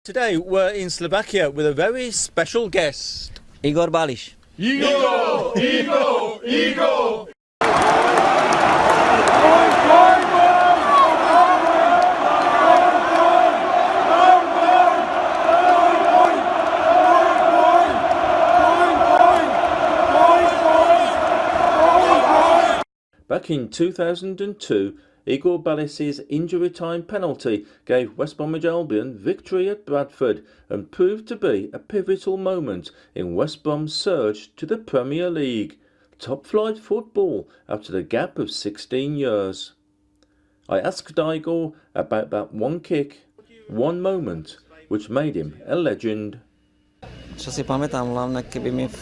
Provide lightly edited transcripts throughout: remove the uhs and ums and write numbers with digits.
Today we're in Slovakia with a very special guest. Igor Balis. Igor! Igor! Igor! Back in 2002, Igor Balis' injury-time penalty gave West Bromwich Albion victory at Bradford and proved to be a pivotal moment in West Brom's surge to the Premier League, top-flight football after the gap of 16 years. I asked Igor about that one kick, one moment, which made him a legend. Čo si pamätám, hlavne keby mi v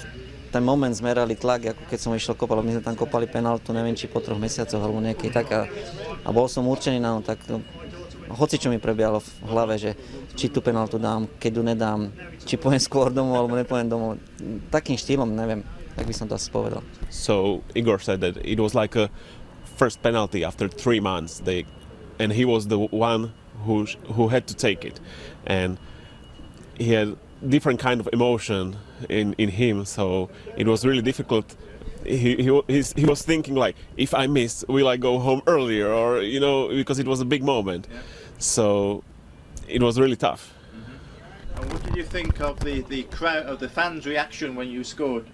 ten moment zmerali tlak, ako keď som išiel kopal, my sme tam kopali penáltu, neviem, či po 3 mesiacoch alebo nejaký tak a bol som určený na ňu, tak hoci čo mi prebiehalo v hlave, že či tú penáltu dám, keď ju nedám, či pojem skôr domov alebo nepojem domov, takým štýlom, neviem, tak by som to asi povedal. So Igor said that it was like a first penalty after 3 months, and he was the one who had to take it, and he had different kind of emotion in him, so it was really difficult. He was thinking like, if I miss, will I go home earlier, or because it was a big moment. Yeah. So it was really tough. Mm-hmm. And what did you think of the crowd, of the fans' reaction when you scored?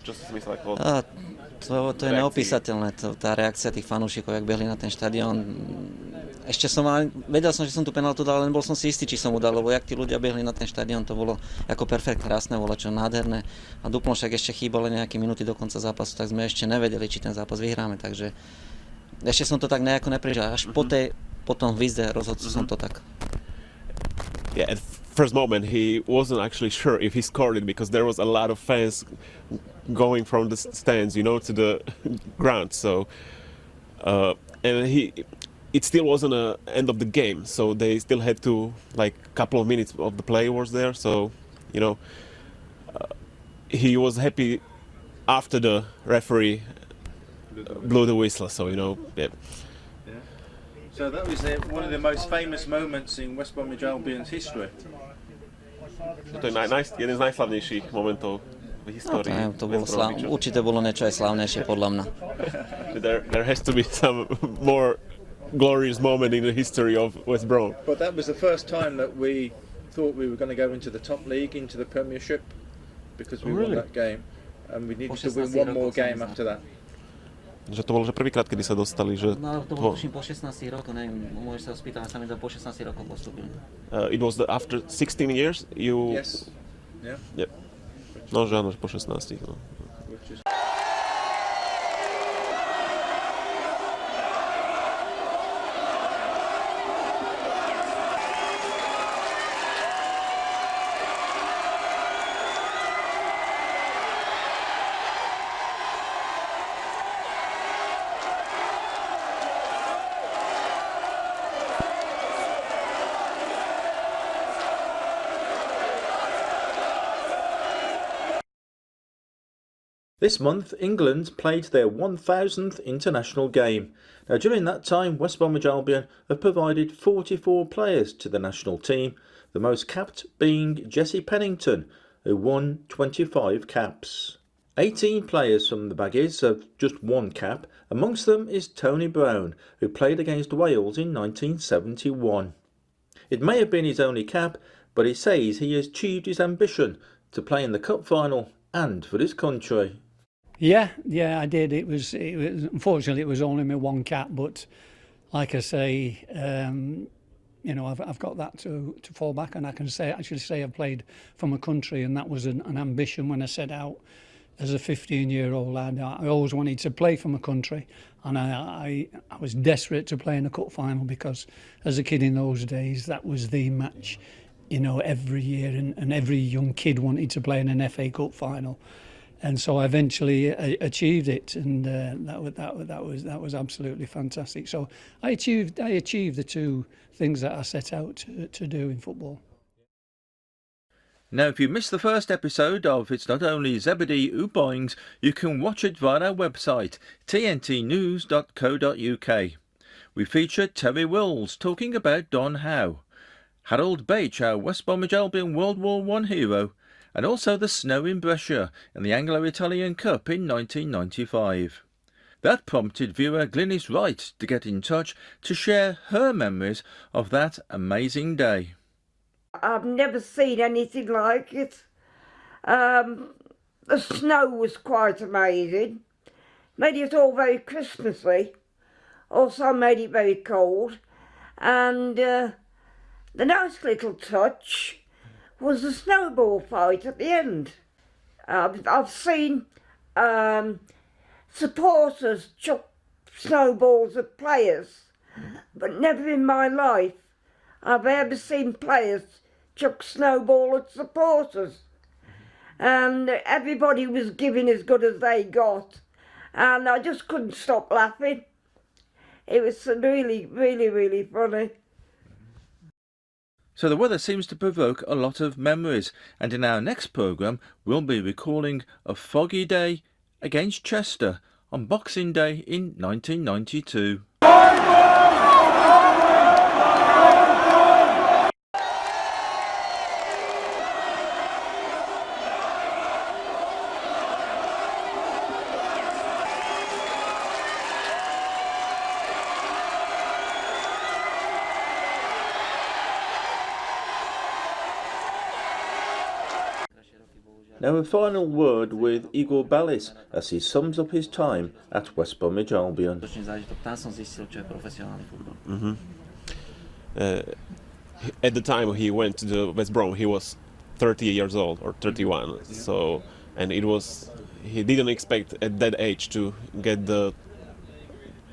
To je neopísateľné, tá reakcia tých fanúšikov, jak behli na ten štadión. Vedel som, že som tú penáltu dal, ale nebol som si istý, či som mu dal, lebo jak tí ľudia behli na ten štadión, to bolo ako perfekt, krásne, bolo čo nádherné. A duplom však ešte chýbalo nejaké minúty do konca zápasu, tak sme ešte nevedeli, či ten zápas vyhráme, takže ešte som to tak nejako neprežil. Až po tom hvizde rozhodcu som to tak. Yeah, at first moment he wasn't actually sure if he scored it, because there was a lot of fans going from the stands, to the ground. So, and it still wasn't the end of the game. So they still had to, like, a couple of minutes of the play was there. So, he was happy after the referee blew the whistle. So, yeah. So that was one of the most famous moments in West Bromwich Albion's history. To je jeden z najslavnejších momentov v histórii. To bolo určite bolo niečo aj slavnejšie, podľa mňa. There has to be some more glorious moment in the history of West Brom. But that was the first time that we thought we were going to go into the top league, into the Premiership, because we won that game, and we needed to win one more game after that. Že to bolo prvýkrát, kedy sa dostali, že... No, to bolo po 16 rokoch, neviem, môžeš sa spýtať, sa mi to po 16 rokoch postupili. It was after 16 years you... Yes. Yeah. Yep. No, že áno, po 16. No. This month, England played their 1000th international game. Now, during that time, West Bromwich Albion have provided 44 players to the national team, the most capped being Jesse Pennington, who won 25 caps. 18 players from the Baggies have just one cap. Amongst them is Tony Brown, who played against Wales in 1971. It may have been his only cap, but he says he has achieved his ambition to play in the cup final and for his country. Yeah, I did. It was unfortunately it was only my one cap, but like I say, I've got that to fall back, and I can actually say I've played for my country, and that was an ambition when I set out as a 15-year-old lad. I always wanted to play for my country, and I was desperate to play in a cup final, because as a kid in those days that was the match, every year, and every young kid wanted to play in an FA Cup final. And so I eventually achieved it, and that was absolutely fantastic. So I achieved the two things that I set out to do in football. Now, if you missed the first episode of It's Not Only Zebedee Who Boings, you can watch it via our website, tntnews.co.uk. We featured Terry Wills talking about Don Howe. Harold Bache, our West Bromwich Albion World War I hero, and also the snow in Brescia in the Anglo-Italian Cup in 1995. That prompted viewer Glynis Wright to get in touch to share her memories of that amazing day. I've never seen anything like it. The snow was quite amazing. Made it all very Christmassy. Also made it very cold. And the nice little touch was the snowball fight at the end. I've seen supporters chuck snowballs at players, but never in my life have I ever seen players chuck snowball at supporters. And everybody was giving as good as they got, and I just couldn't stop laughing. It was really, really, really funny. So the weather seems to provoke a lot of memories, and in our next programme we'll be recalling a foggy day against Chester on Boxing Day in 1992. Now a final word with Igor Balis as he sums up his time at West Bromwich Albion. At the time he went to the West Brom, he was 30 years old or 31. So, and he didn't expect at that age to get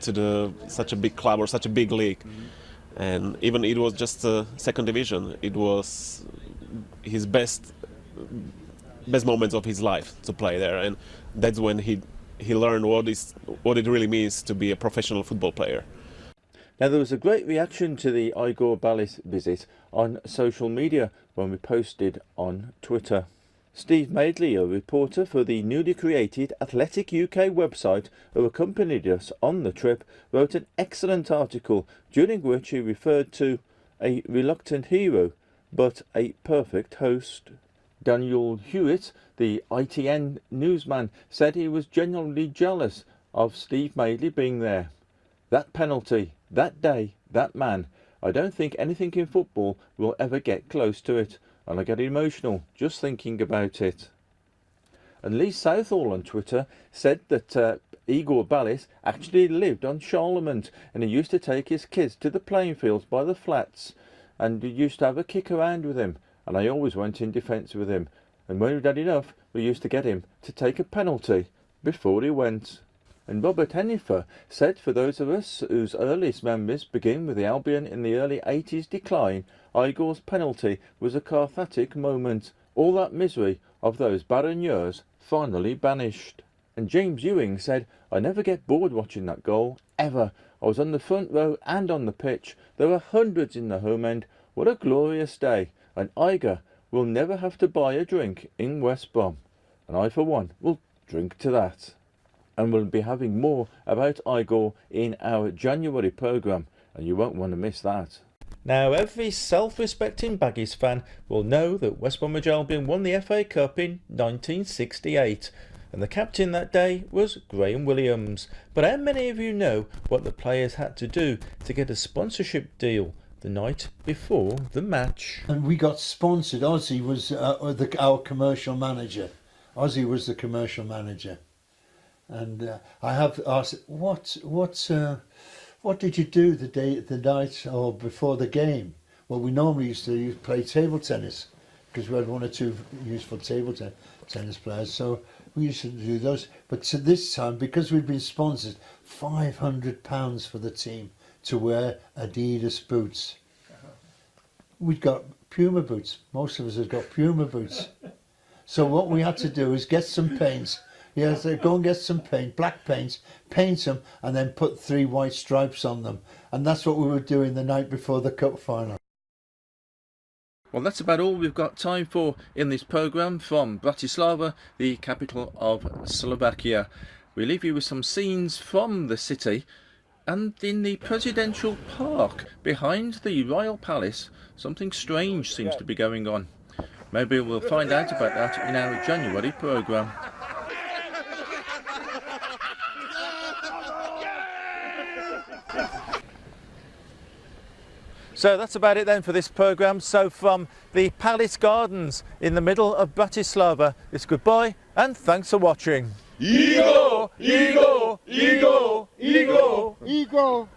such a big club or such a big league. And even it was just a second division. It was his best moments of his life to play there, and that's when he learned what it really means to be a professional football player. Now there was a great reaction to the Igor Balis visit on social media when we posted on Twitter. Steve Madeley, a reporter for the newly created Athletic UK website who accompanied us on the trip, wrote an excellent article during which he referred to a reluctant hero but a perfect host. Daniel Hewitt, the ITN newsman, said he was genuinely jealous of Steve Madeley being there. That penalty, that day, that man, I don't think anything in football will ever get close to it, and I get emotional just thinking about it. And Lee Southall on Twitter said that Igor Balis actually lived on Charlemont, and he used to take his kids to the playing fields by the flats, and he used to have a kick around with him. And I always went in defence with him, and when we'd had enough we used to get him to take a penalty before he went. And Robert Hennifer said for those of us whose earliest memories begin with the Albion in the early 80s decline, Igor's penalty was a cathartic moment, all that misery of those barren years finally banished. And James Ewing said, I never get bored watching that goal, ever. I was on the front row and on the pitch, there were hundreds in the home end, what a glorious day. And Igor will never have to buy a drink in West Brom. And I, for one, will drink to that. And we'll be having more about Igor in our January programme, and you won't want to miss that. Now, every self-respecting Baggies fan will know that West Bromwich Albion won the FA Cup in 1968, and the captain that day was Graham Williams. But how many of you know what the players had to do to get a sponsorship deal the night before the match? And we got sponsored. Ozzy was our commercial manager. Ozzy was the commercial manager. And I have asked, what did you do the night or before the game? Well, we normally used to play table tennis because we had one or two useful table tennis players. So we used to do those. But to this time, because we'd been sponsored, £500 for the team to wear Adidas boots. We'd got Puma boots. Most of us had got Puma boots. So what we had to do is get some paints. Yeah, so go and get some paint, black paints, paint them, and then put 3 white stripes on them. And that's what we were doing the night before the cup final. Well, that's about all we've got time for in this programme from Bratislava, the capital of Slovakia. We leave you with some scenes from the city And in the Presidential Park, behind the Royal Palace, something strange seems to be going on. Maybe we'll find out about that in our January programme. So that's about it then for this programme. So from the Palace Gardens in the middle of Bratislava, it's goodbye and thanks for watching. Igor! Igor! Igor! Igor! Igor!